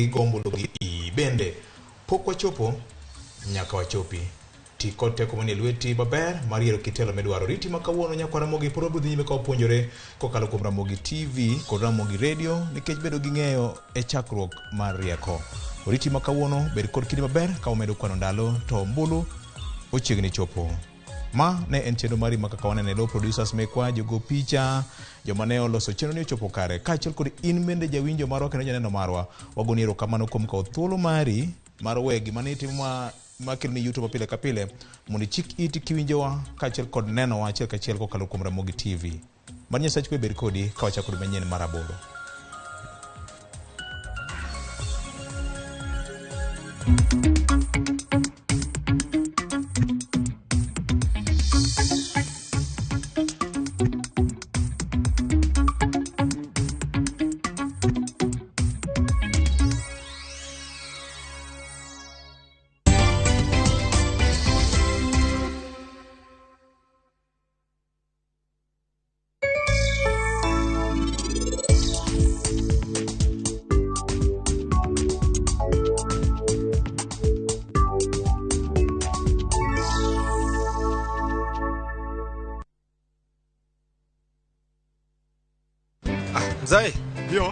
gombo gi bende pok wachopo nyaka wachopi ti kod teko manie lweti maber mar yiero kitelo midwaro. Riti ma kawuono nyaka Ramogi puro budhi nyime ka wapuonjore kokalo kuom Ramogi TV kod Ramogi Radio nikech bedo gi ng'eyo e chakruok mar rieko. Riti ma kawuono bed kod kidi maber ka umedo kwano ndalo to mbulu ochiegni chopo. Ma ne en chenro mari ma kaka wanene lo producers mekwa jogo picha joma ne oloso chenro ni ochopo kare kaachiel kod in bende jawinjo marwa kendo janeno marwa wagoni erokamano kuom kawo thuolo mari mar wegi mane itimo makilni YouTube pile ka pile mondo chik iti kiwinjowa kaachiel kod nenowa achiel kachiel kokalo kuom Ramogi TV. Mar Nyasach kwe bed kodi ka wachako manyien mar aboro. Zai, ndio.